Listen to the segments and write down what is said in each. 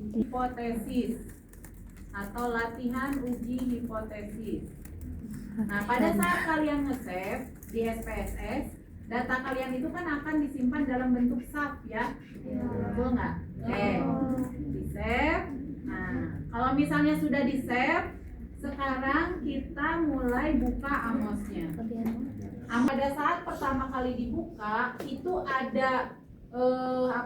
Hipotesis atau latihan uji hipotesis. Nah, pada saat kalian nge-save di SPSS, data kalian itu kan akan disimpan dalam bentuk SAP ya, betul nggak? Di save. Nah, kalau misalnya sudah di save, sekarang kita mulai buka Amosnya. Pada saat pertama kali dibuka itu ada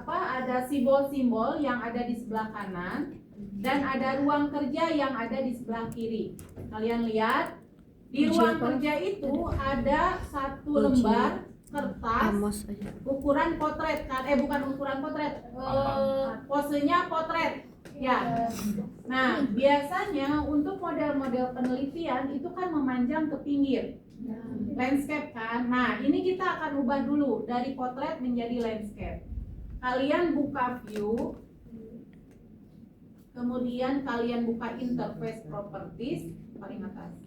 ada simbol-simbol yang ada di sebelah kanan dan ada ruang kerja yang ada di sebelah kiri. Kalian lihat di ruang kerja itu ada satu lembar kertas ukuran potret kan? Bukan ukuran potret, posenya potret ya. Nah, biasanya untuk model-model penelitian itu kan memanjang ke pinggir, landscape kan. Nah, ini kita akan ubah dulu dari potret menjadi landscape. Kalian buka view, kemudian kalian buka interface properties paling atas.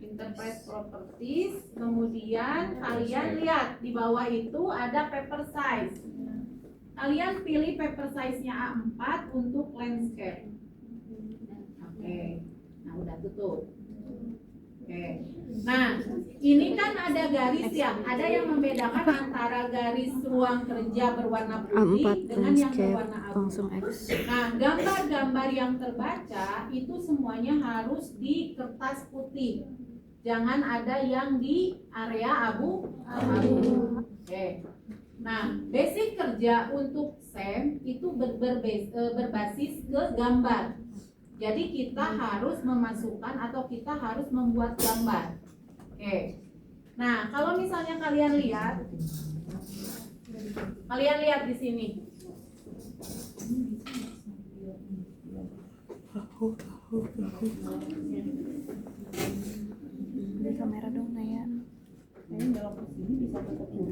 Interface properties, kemudian kalian lihat di bawah itu ada paper size. Kalian pilih paper size-nya A4 untuk landscape. Oke. Nah, udah tutup. Oke. Nah, ini kan ada garis ya, ada yang membedakan antara garis ruang kerja berwarna putih dengan yang berwarna abu. Nah, gambar-gambar yang terbaca itu semuanya harus di kertas putih. Jangan ada yang di area abu-abu. Oke. Nah, basic kerja untuk SEM itu berbasis ke gambar. Jadi kita harus memasukkan atau kita harus membuat gambar. Oke. Nah, kalau misalnya kalian lihat di sini. Di kamera dong Naya. Ini dalam sini bisa ketemu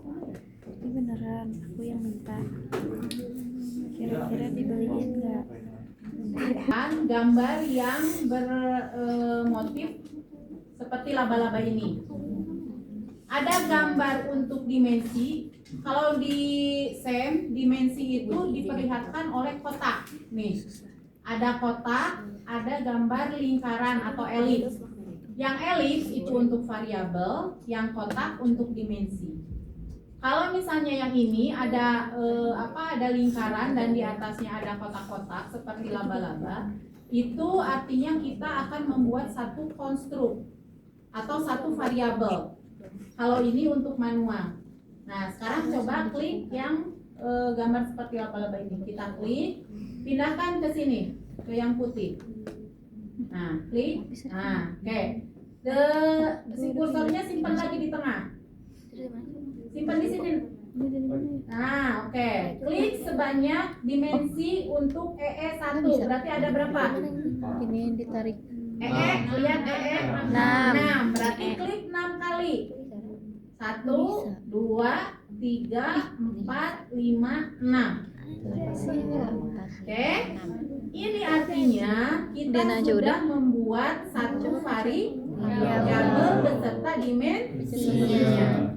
kok. Ini beneran aku yang minta. Kira-kira dibeliin nggak? Gambar yang bermotif seperti laba-laba ini. Ada gambar untuk dimensi. Kalau di SEM, dimensi itu diperlihatkan oleh kotak. Nih, ada kotak, ada gambar lingkaran atau elips. Yang elips itu untuk variabel, yang kotak untuk dimensi. Kalau misalnya yang ini ada ada lingkaran dan di atasnya ada kotak-kotak seperti laba-laba, itu artinya kita akan membuat satu konstruk atau satu variabel. Kalau ini untuk manual. Nah, sekarang coba klik yang gambar seperti laba-laba ini. Kita klik, pindahkan ke sini, ke yang putih. Nah, klik. Nah, oke. Si kursornya simpan lagi di tengah. Simpan di sini. Nah, oke. Klik sebanyak dimensi untuk EE1. Berarti ada berapa? Ini ditarik. Lihat EE 6. Berarti klik 6 kali. 1, 2, 3, 4, 5, 6. Oke. Ini artinya kita sudah membuat satu variabel beserta dimensinya.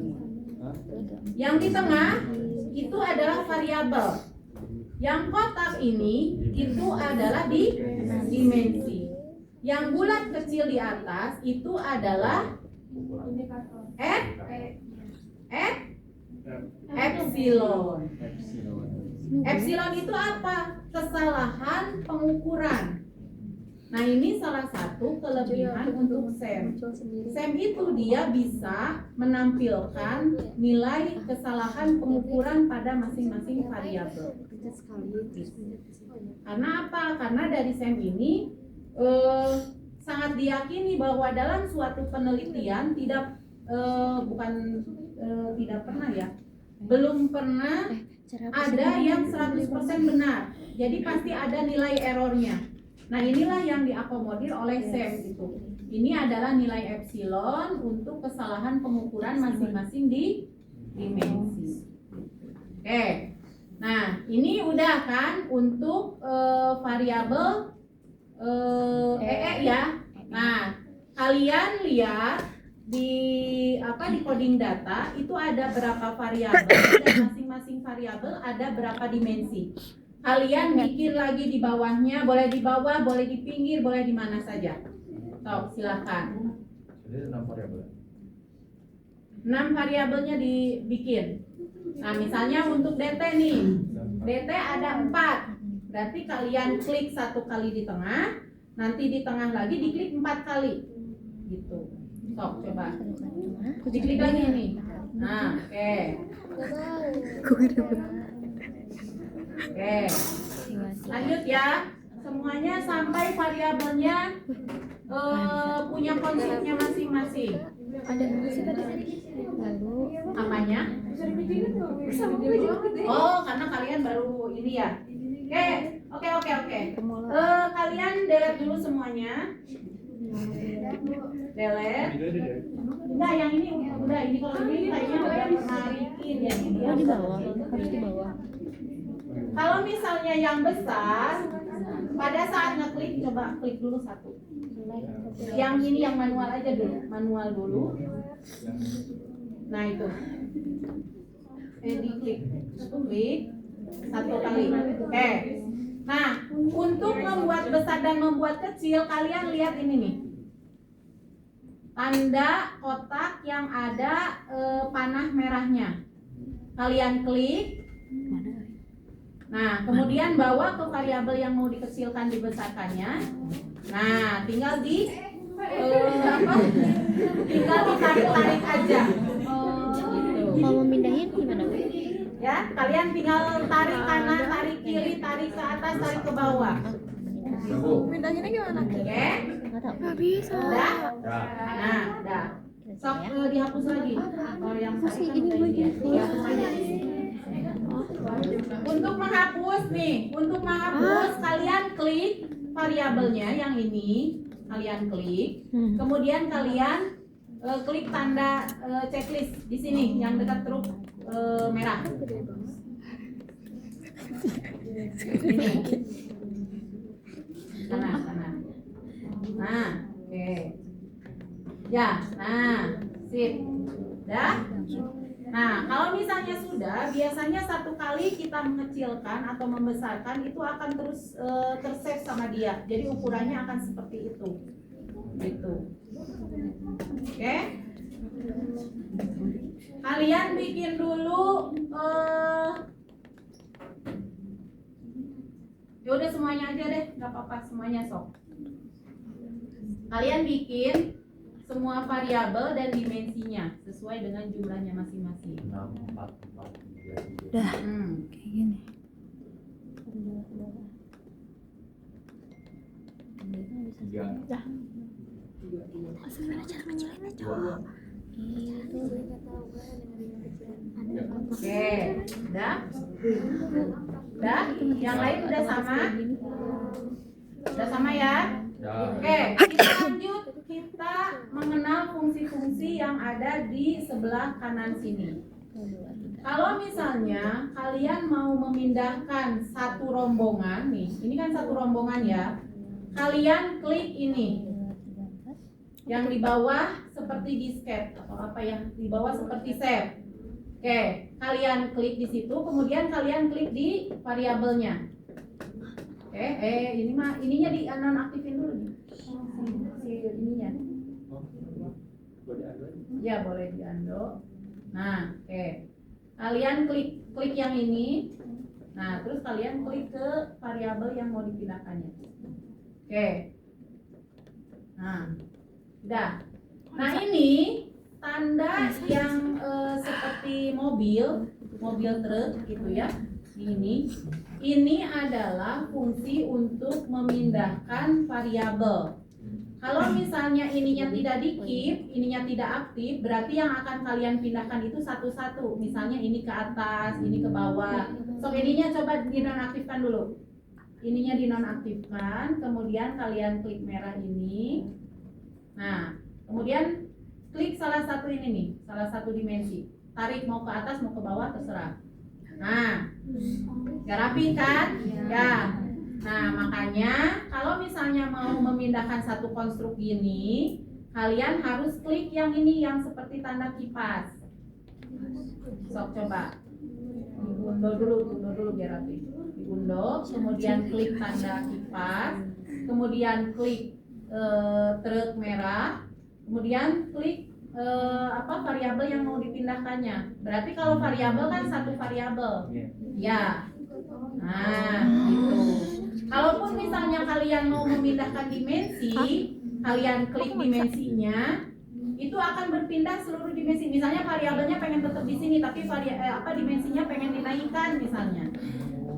Yang di tengah itu adalah variabel. Yang kotak ini itu adalah di dimensi. Yang bulat kecil di atas itu adalah epsilon. Epsilon itu apa? Kesalahan pengukuran. Nah, ini salah satu kelebihan untuk SEM. SEM itu dia bisa menampilkan nilai kesalahan pengukuran pada masing-masing variabel. Karena apa? Karena dari SEM ini sangat diyakini bahwa dalam suatu penelitian belum pernah ada yang 100% benar. Jadi pasti ada nilai errornya. Nah, inilah yang diakomodir oleh SEM itu. Ini adalah nilai epsilon untuk kesalahan pengukuran masing-masing di dimensi. Oke. Nah, ini udah kan untuk variabel EE ya. Nah, kalian lihat di coding data itu ada berapa variabel dan masing-masing variabel ada berapa dimensi. Kalian bikin lagi di bawahnya, boleh di bawah, boleh di pinggir, boleh di mana saja. Sok, silakan. Jadi 6 variabel. 6 variabelnya dibikin. Nah, misalnya untuk DT nih. DT ada 4. Berarti kalian klik 1 kali di tengah, nanti di tengah lagi diklik 4 kali. Gitu. Sok, coba. Diklik lagi nih. Nah, oke. Oke. Lanjut ya. Semuanya sampai variabelnya punya konsepnya masing-masing. Ada sih tadi. Lalu Apanya? Oh, karena kalian baru ini ya. Oke. Kalian delete dulu semuanya. Delete. Enggak, yang ini udah. Ini kalau ini kayaknya udah pernah bikin ya. oh di bawah, harus di bawah. Kalau misalnya yang besar, pada saat ngeklik coba klik dulu 1. Yang ini yang manual aja dulu, manual dulu. Nah itu, diklik 1 kali. Oke. Nah, untuk membuat besar dan membuat kecil, kalian lihat ini nih. Tanda kotak yang ada panah merahnya. Kalian klik. Nah, kemudian bawa ke variabel yang mau dikecilkan dibesarkannya. Nah, tinggal tinggal ditarik-tarik aja. Gitu. Mau memindahin gimana? Ya, kalian tinggal tarik kanan, tarik kiri, tarik ke atas, tarik ke bawah. Mindahinnya gimana? Oke? Nggak tahu. Nggak bisa. Udah? Nah, udah. Sok dihapus lagi. Kalau yang Masih tadi kan ini udah gue ini ya. gitu. Dihapus aja. Untuk menghapus nih, kalian klik variabelnya yang ini, kalian klik. Kemudian kalian klik tanda checklist di sini yang dekat truk merah. Ini. Sana. Nah, oke. Ya, nah, sip. Dah? Nah, kalau misalnya sudah, biasanya 1 kali kita mengecilkan atau membesarkan itu akan terus tersave sama dia. Jadi ukurannya akan seperti itu. Gitu. Oke? Kalian bikin dulu ya udah semuanya aja deh, nggak apa-apa semuanya sok. Kalian bikin semua variabel dan dimensinya sesuai dengan jumlahnya masing-masing. 6, 4, 4, 3, 3. Dah, kayak gini. Tiga. Dah. Gimana cara ngejalannya, cowok? Oke, udah? Udah? Yang lain udah sama? Udah sama ya? Ya. Oke, kita lanjut. Kita mengenal fungsi-fungsi yang ada di sebelah kanan sini. Kalau misalnya kalian mau memindahkan satu rombongan nih, ini kan satu rombongan ya. Kalian klik ini. Yang di bawah seperti disket atau apa yang di bawah seperti save. Oke, kalian klik di situ, kemudian kalian klik di variabelnya. Oke, ininya di nonaktifin dulu nih. Si ininya. Ya, boleh di undo. Nah, oke. Kalian klik yang ini. Nah, terus kalian klik ke variabel yang mau dipindahkannya. Oke. Nah, udah. Nah, ini tanda yang seperti mobil truk gitu ya. Ini adalah fungsi untuk memindahkan variabel. Kalau misalnya ininya tidak di-keep, ininya tidak aktif, berarti yang akan kalian pindahkan itu satu-satu. Misalnya ini ke atas, ini ke bawah. So, ininya coba dinonaktifkan dulu. Ininya dinonaktifkan, kemudian kalian klik merah ini. Nah, kemudian klik salah satu ini nih, salah satu dimensi. Tarik mau ke atas, mau ke bawah, terserah. Nah, gak rapi kan? Ya. Nah, makanya kalau misalnya mau memindahkan satu konstruk gini, kalian harus klik yang ini yang seperti tanda kipas. Sok coba. Diundo dulu biar rapi. Diundo, kemudian klik tanda kipas, kemudian klik truk merah, kemudian klik variabel yang mau dipindahkannya. Berarti kalau variabel kan satu variabel. Ya. Nah, gitu. Kalaupun misalnya kalian mau memindahkan dimensi, kalian klik dimensinya, itu akan berpindah seluruh dimensi. Misalnya variabelnya pengen tetap di sini, tapi dimensinya pengen dinaikkan misalnya.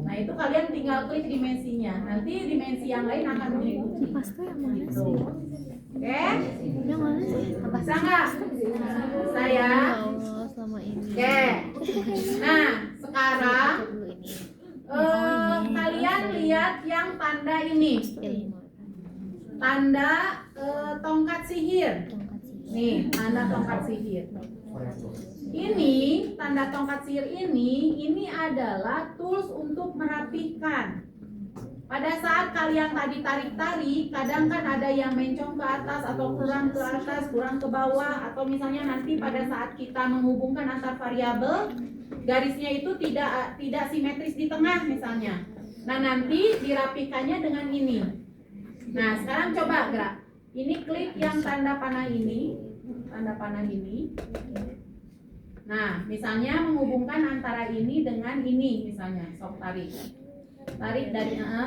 Nah, itu kalian tinggal klik dimensinya. Nanti dimensi yang lain akan mengikuti. Pasti yang mana Gitu. sih? Oke? Yang mana sih? Bisa nggak? Bisa ya? Ya Allah, selama ini. Oke. Nah, sekarang Dulu ini. kalian lihat yang tanda ini. Tanda tongkat sihir. Nih, tanda tongkat sihir. Ini tanda tongkat sihir ini adalah tools untuk merapihkan. Pada saat kalian tadi tarik-tarik, kadang kan ada yang mencong ke atas atau kurang ke atas, kurang ke bawah, atau misalnya nanti pada saat kita menghubungkan antar variabel, garisnya itu tidak simetris di tengah misalnya. Nah, nanti dirapikannya dengan ini. Nah, sekarang coba gerak. Ini klik yang tanda panah ini, Nah, misalnya menghubungkan antara ini dengan ini misalnya, sok tarik dari ke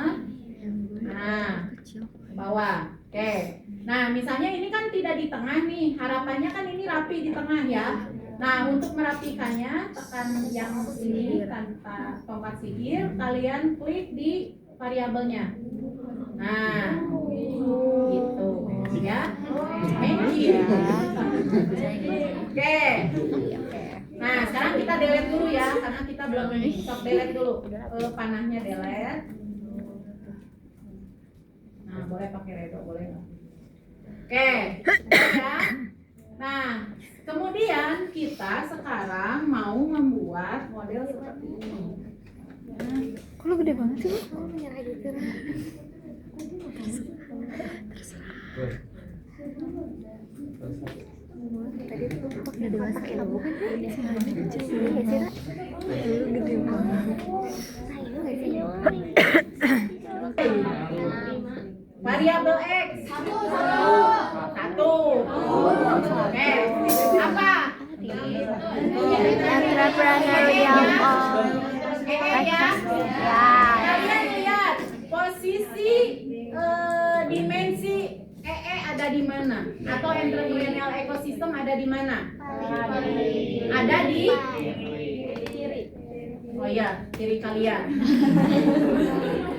bawah. Oke. Nah, misalnya ini kan tidak di tengah nih, harapannya kan ini rapi di tengah ya. Nah, untuk merapikannya tekan yang ini tanpa tongkat sihir, kalian klik di variabelnya. Nah, gitu ya. Magic. Oke. Nah, sekarang kita delete dulu ya, karena kita belum stop delete dulu. Panahnya delete. Nah, boleh pakai redo, boleh nggak? Oke, ya. Nah, kemudian kita sekarang mau membuat model seperti ini. Kok lo gede banget sih? Tadi tuh udah dewasa ya bukan? Siarannya kecil banget. Lu gede banget. Variabel X satu. Oke, apa? Entrepreneur yang Ya. Kalian lihat posisi dimensi ada di mana? Atau entrepreneurial ecosystem ada di mana? Ada di kiri. Oh ya, kiri kalian.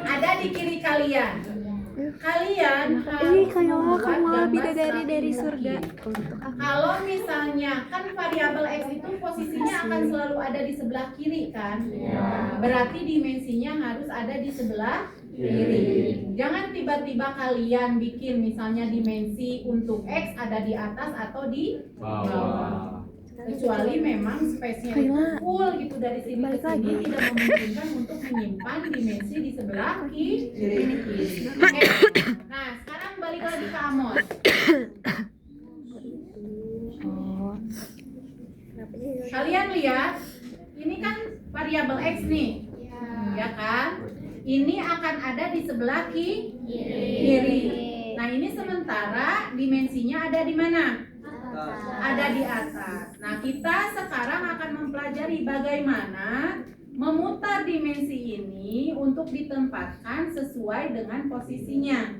Ada di kiri kalian. Kalian harus membuat gambar bidadari dari strategi. surga. Kalau misalnya kan variabel X itu posisinya akan selalu ada di sebelah kiri kan? Berarti dimensinya harus ada di sebelah kiri. Jangan tiba-tiba kalian bikin misalnya dimensi untuk X ada di atas atau di bawah. Kecuali memang space-nya itu full gitu dari sini ke sini, tidak memungkinkan untuk menyimpan dimensi di sebelah kiri. Oke. Nah, sekarang balik lagi ke Amos. Kalian lihat, ini kan variabel X nih, ya kan? Ini akan ada di sebelah kiri. Nah, ini sementara dimensinya ada di mana? Ada di atas. Nah, kita sekarang akan mempelajari bagaimana memutar dimensi ini untuk ditempatkan sesuai dengan posisinya.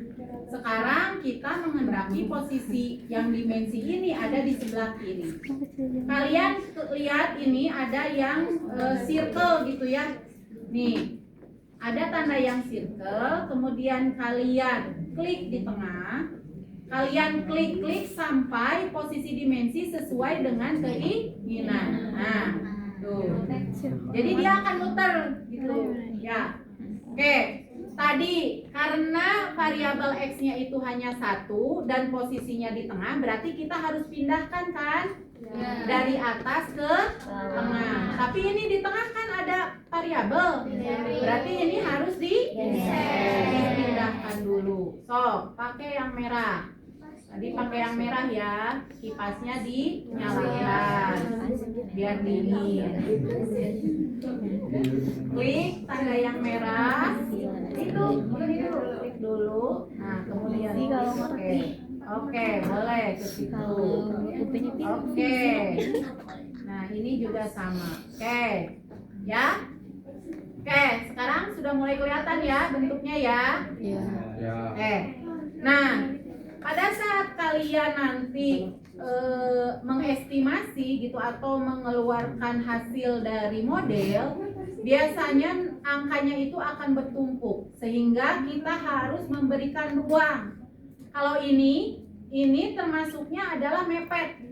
Sekarang kita mengendaki posisi yang dimensi ini ada di sebelah kiri. Kalian lihat ini ada yang circle gitu ya. Nih, ada tanda yang circle, kemudian kalian klik di tengah. Kalian klik sampai posisi dimensi sesuai dengan keinginan. Nah, tuh. Jadi dia akan muter gitu ya. Oke, tadi karena variabel X-nya itu hanya satu dan posisinya di tengah, berarti kita harus pindahkan kan dari atas ke tengah. Tapi ini di tengah kan ada variabel, berarti ini harus dipindahkan dulu. So, pakai yang merah. Tadi pakai yang merah ya, kipasnya dinyalakan biar dingin. Klik tanda yang merah, itu klik dulu. Nah kemudian oke, boleh ke situ. Oke. Nah ini juga sama. Oke, ya. Oke, sekarang sudah mulai kelihatan ya bentuknya ya. Iya. Ya. Nah, pada saat kalian nanti mengestimasi gitu atau mengeluarkan hasil dari model, biasanya angkanya itu akan bertumpuk sehingga kita harus memberikan ruang. Kalau ini termasuknya adalah mepet,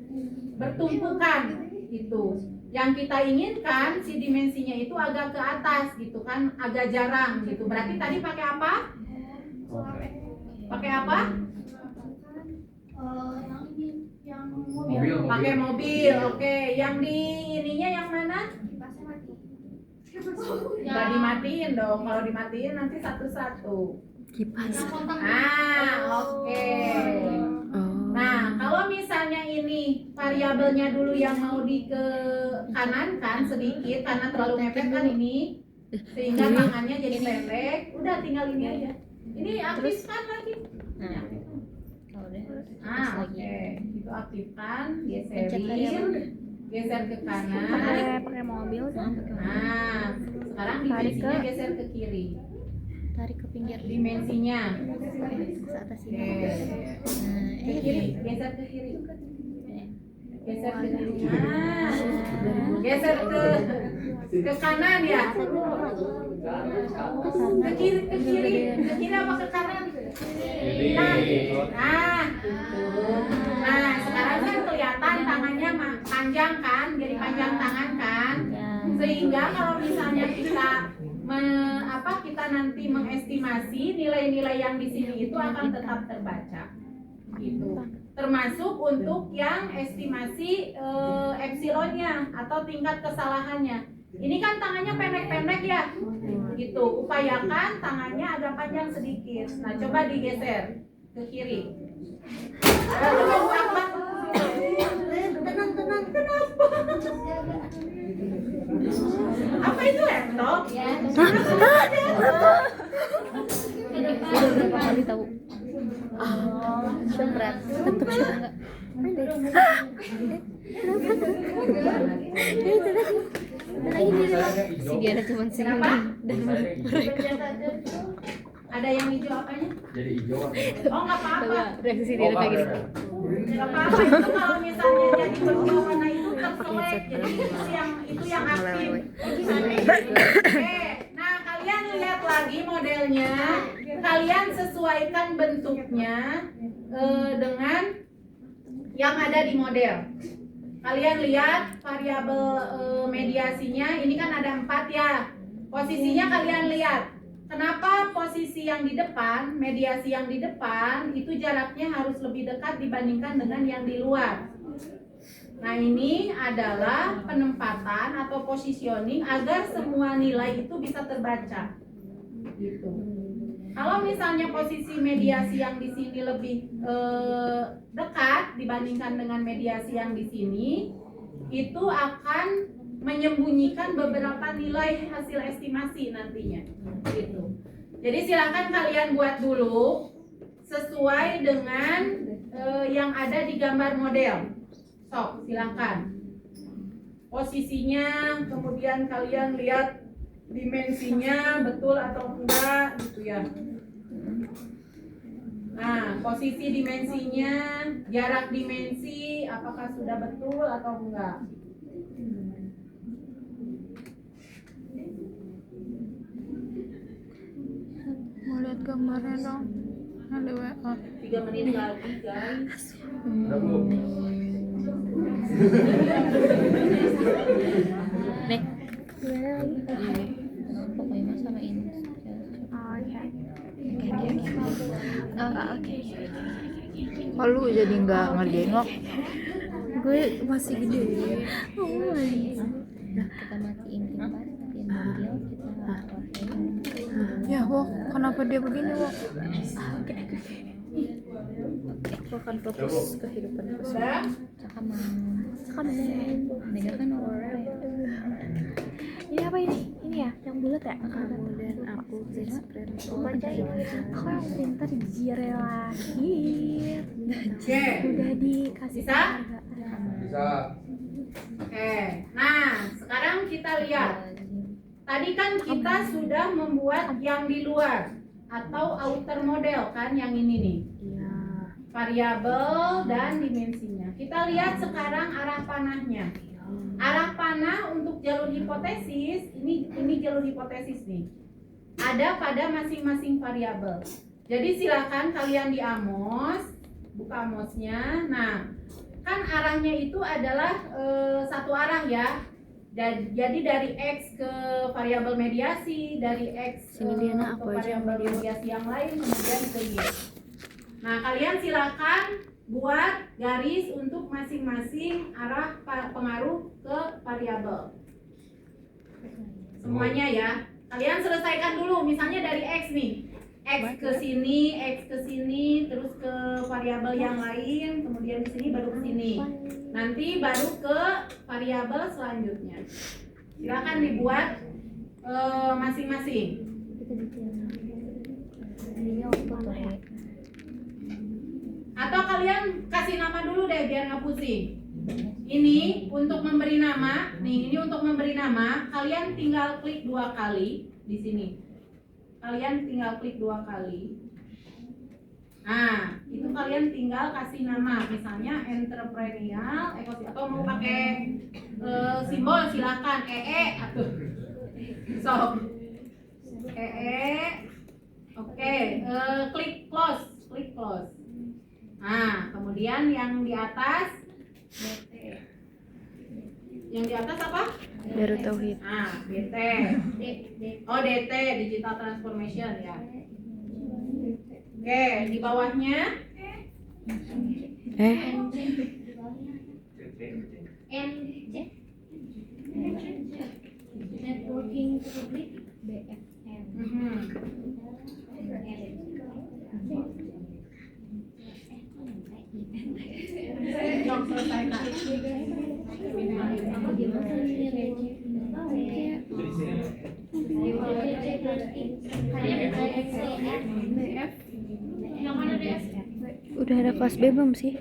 bertumpukan gitu. Yang kita inginkan si dimensinya itu agak ke atas gitu kan, agak jarang gitu. Berarti tadi pakai apa? Pakai apa? Mobil. Pakai mobil. Oke, yang di ininya yang mana? Nggak dimatiin dong. Kalau dimatiin nanti satu-satu. Kipas. Oke. Nah, kalau misalnya ini variabelnya dulu yang mau di ke kanan kan sedikit karena terlalu mepet kan ini, sehingga tangannya jadi pendek. Udah tinggal ini aja. Ini aktifkan lagi. Oke. Itu aktifkan, geserin, geser ke kanan. Pakai mobil Nah, sekarang dimensinya geser ke kiri. tarik ke pinggir Dimensinya. ke atas Oke. ini. Ke kiri, geser ke kiri. Geser ke kiri. Geser ke kanan ya. Ke kiri apa ke kanan? Nah, sekarang kan kelihatan tangannya panjang kan, jadi panjang tangan kan, sehingga kalau misalnya kita kita nanti mengestimasi nilai-nilai yang di sini itu akan tetap terbaca, gitu. Termasuk untuk yang estimasi epsilonnya atau tingkat kesalahannya. Ini kan tangannya pendek-pendek ya, gitu. Upayakan tangannya agak panjang sedikit. Nah, coba digeser ke kiri. Tenang, kenapa? Apa itu laptop? Udah berapa kali tahu? Berat. Tetap sih enggak. Si Diana cuma senyum dan mereka. Ada yang hijau apanya? Jadi hijau. Oh, nggak apa-apa. Reaksi Diana kayak gini. Nggak apa-apa, itu kalau misalnya jadi berdua warna itu terselek, jadi itu yang aktif. Oke, nah kalian lihat lagi modelnya, kalian sesuaikan bentuknya dengan yang ada di model. Kalian lihat variabel mediasinya, ini kan ada 4 ya. Posisinya kalian lihat. Kenapa posisi yang di depan, mediasi yang di depan itu jaraknya harus lebih dekat dibandingkan dengan yang di luar. Nah, ini adalah penempatan atau positioning agar semua nilai itu bisa terbaca. Gitu. Kalau misalnya posisi mediasi yang di sini lebih dekat dibandingkan dengan mediasi yang di sini, itu akan menyembunyikan beberapa nilai hasil estimasi nantinya, gitu. Jadi silakan kalian buat dulu sesuai dengan yang ada di gambar model. Sok, silakan. Posisinya, kemudian kalian lihat dimensinya betul atau enggak, gitu ya. Nah, posisi dimensinya, jarak dimensi, apakah sudah betul atau enggak? Mau lihat gambarnya dong. Ada WA. 3 menit lagi, guys. Udah Bu. Nek. Pokoknya mas sama ini. Oke. Kok lu jadi nggak ngejengok? Gue masih gede. Kita matiin kipas, matiin mobil, kita Ya, Wok, kenapa dia begini, Wok? Oke. aku akan fokus kehidupan Udah? Cakaman. Nega kan orang Ini apa ini? Ini ya, yang bulat ya? kamu dan aku best friend Bacain. Kok yang pintar jire lahir. Oke. Udah dikasih Bisa? penghargaan. Bisa. Oke. Nah, sekarang kita lihat. Tadi kan kita sudah membuat yang di luar atau outer model kan yang ini nih. iya Variabel dan dimensinya. Kita lihat sekarang arah panahnya. Arah panah untuk jalur hipotesis, ini jalur hipotesis nih. Ada pada masing-masing variabel. Jadi silakan kalian di Amos, buka Amosnya. Nah, kan arahnya itu adalah satu arah ya. Jadi dari X ke variabel mediasi, dari X Sini Diana, ke aku aja variabel mediasi yang lain, kemudian ke Y. Nah, kalian silakan buat garis untuk masing-masing arah pengaruh ke variabel. Semuanya ya. Kalian selesaikan dulu, misalnya dari X nih. X ke sini, terus ke variabel yang lain, kemudian di sini baru ke sini. Nanti baru ke variabel selanjutnya. Silakan dibuat masing-masing. Ini aku foto. Atau kalian kasih nama dulu deh biar nggak pusing. Ini untuk memberi nama. Nih, ini untuk memberi nama. Kalian tinggal klik 2 kali di sini. Kalian tinggal klik 2 kali. Nah, itu kalian tinggal kasih nama. Misalnya entrepreneurial, atau mau pakai simbol silakan. Atuh. Sok. Oke, klik close. Nah, kemudian yang di atas apa? Darut Tauhid. Nah, DT. Oh, DT, Digital Transformation ya. Oke, di bawahnya Networking Public BFM. Sok selesaikan. Yang mana deh? Udah ada kelas B belum sih?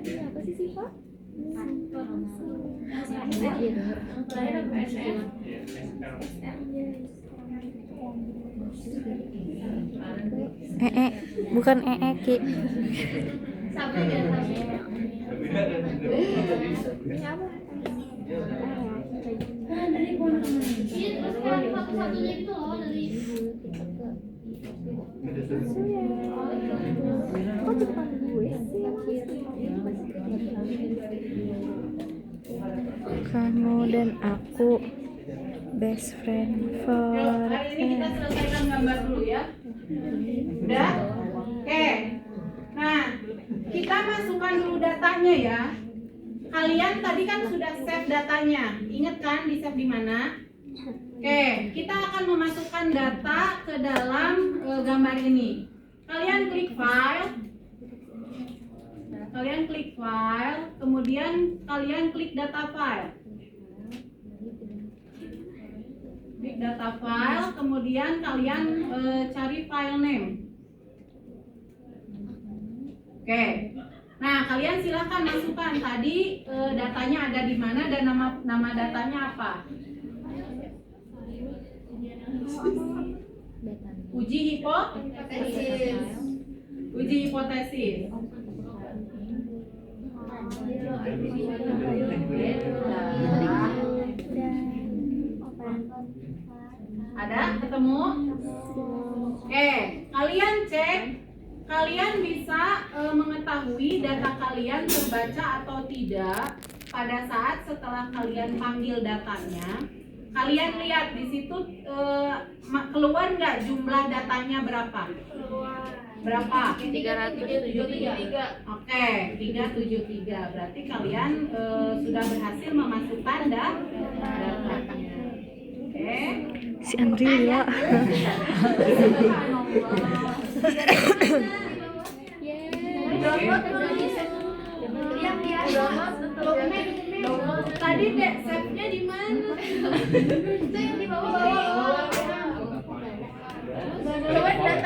Apa sih Siva? Bukan Ki. Ini apa? Satu-satunya gitu loh dari Kok cepat gue sih? Kamu dan aku best friend Hari ini kita forever. selesaikan gambar dulu ya. Udah? Oke. Nah, kita masukkan dulu datanya ya. Kalian tadi kan sudah save datanya. Ingat kan di save di mana? Oke, kita akan memasukkan data ke dalam gambar ini. Kalian klik file, kemudian kalian klik data file. Klik data file, kemudian kalian cari file name. Oke. Nah, kalian silahkan masukkan tadi datanya ada di mana dan nama datanya apa? Uji hipotesis. Ada? Ketemu? Oke, kalian cek. Kalian bisa mengetahui data kalian terbaca atau tidak pada saat setelah kalian panggil datanya. Kalian lihat di situ keluar nggak jumlah datanya berapa? Berapa? 373. Oke, 373. Berarti kalian sudah berhasil memasukkan datanya. Oke. Si Andri lila. Tadi dek save-nya di mana?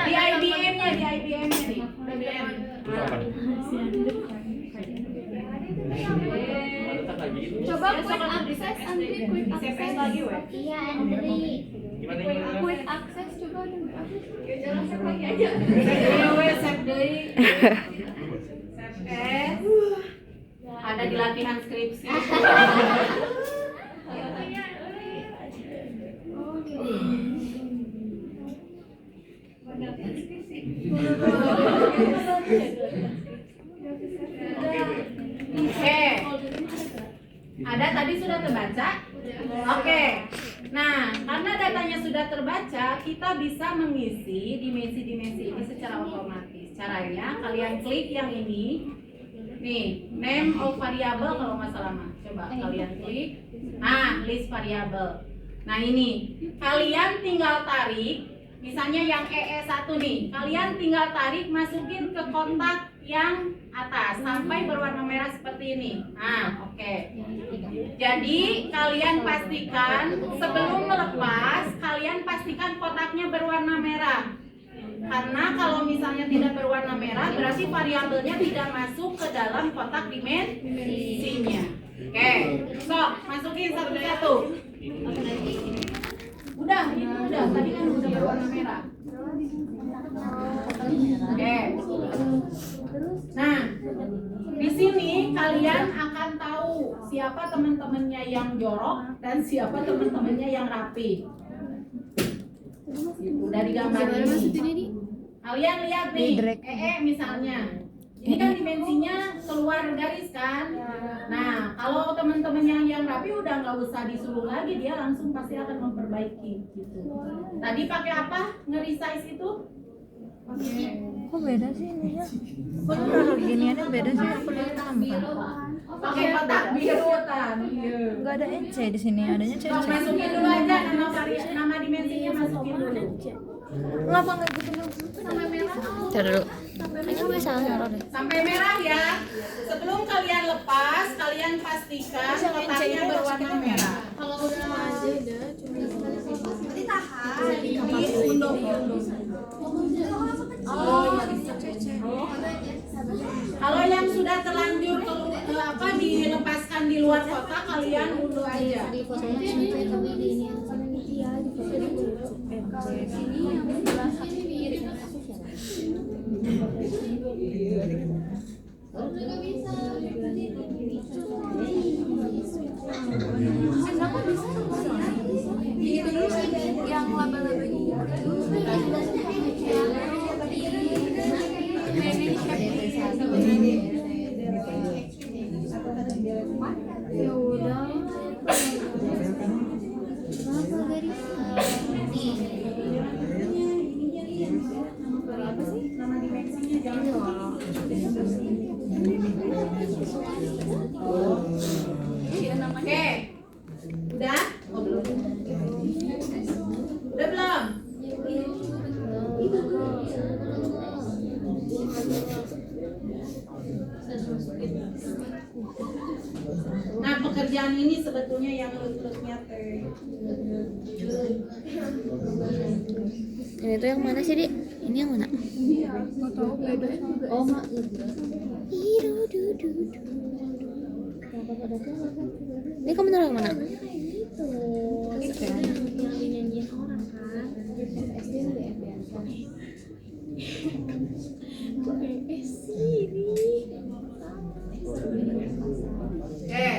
Di IBM-nya, di IBM-nya nih. Coba quick access, Andri quick access lagi weh. Iya, Andri. Quick access coba Andri. Jangan save lagi aja. Save deui. Save. Ada di latihan skripsi. Oke. Ada tadi sudah terbaca? Oke. Nah, karena datanya sudah terbaca, kita bisa mengisi dimensi-dimensi ini secara otomatis. Caranya kalian klik yang ini. Nih, name of variable kalau nggak salah mah. Coba kalian klik. Nah, list variable. Nah, ini kalian tinggal tarik. Misalnya yang EE1 nih, kalian tinggal tarik masukin ke kotak yang atas sampai berwarna merah seperti ini. Nah, oke. Jadi kalian pastikan sebelum melepas, kalian pastikan kotaknya berwarna merah. Karena kalau misalnya tidak berwarna merah, berarti variabelnya tidak masuk ke dalam kotak dimensinya. Oke, sok masukin satu-satu. Udah, itu udah. Tadi kan udah berwarna merah. Oke. Nah, di sini kalian akan tahu siapa teman-temannya yang jorok dan siapa teman-temannya yang rapi. Udah digambar ini. Kalian lihat nih, misalnya. Ini kan dimensinya keluar garis kan. Nah, kalau teman-teman yang rapi udah nggak usah disuruh lagi, dia langsung pasti akan memperbaiki gitu. Tadi pakai apa nge-resize itu? Kok beda sih ininya? Kok taruh giniannya beda sih? Aku lihat tampak. Pakai kotak biru tan. Enggak ada EC di sini, adanya CC. Masukin dulu aja nama dimensinya, masukin dulu. Kenapa nggak gitu sampai merah? Dulu. Kayaknya gue salah naruh deh. Sampai merah ya. Sebelum kalian lepas, kalian pastikan kotaknya berwarna merah. Kalau udah aja udah cuma diunduh. Kalau yang sudah terlanjur dilepaskan di luar kotak, kalian unduh aja. Yang laba-labanya ya udah. Kenapa garis? Apa sih nama dimensinya? Jangan. Oke. Udah? Oh, belum. Udah belum? Nah, pekerjaan ini sebetulnya yang lut-lutnya teh. Ini tuh yang mana sih, Dik? Ini yang mana? Oh, mak. Ini kamu taruh yang mana?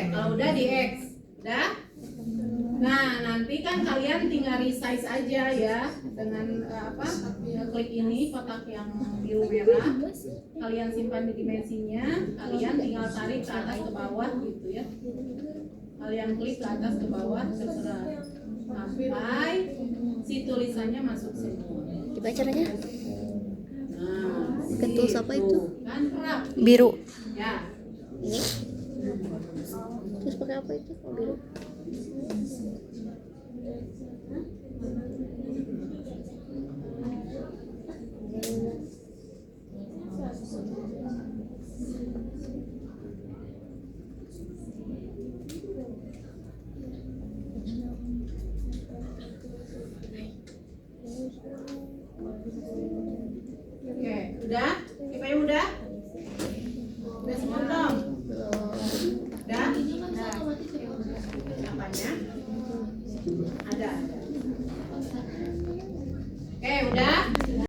Kalau udah di X, udah? Nah, nanti kan kalian tinggal resize aja ya dengan klik ini kotak yang biru merah. Kalian simpan di dimensinya, kalian tinggal tarik ke atas ke bawah gitu ya. Kalian klik ke atas ke bawah terserah sampai si tulisannya masuk semua. Coba caranya. Nah, Ketus apa itu? kan rapi. Biru. Ya. Ini. Terus pakai apa itu? Oh, biru. Oke, udah? IPA udah? Udah semua belum? Udah? Apanya?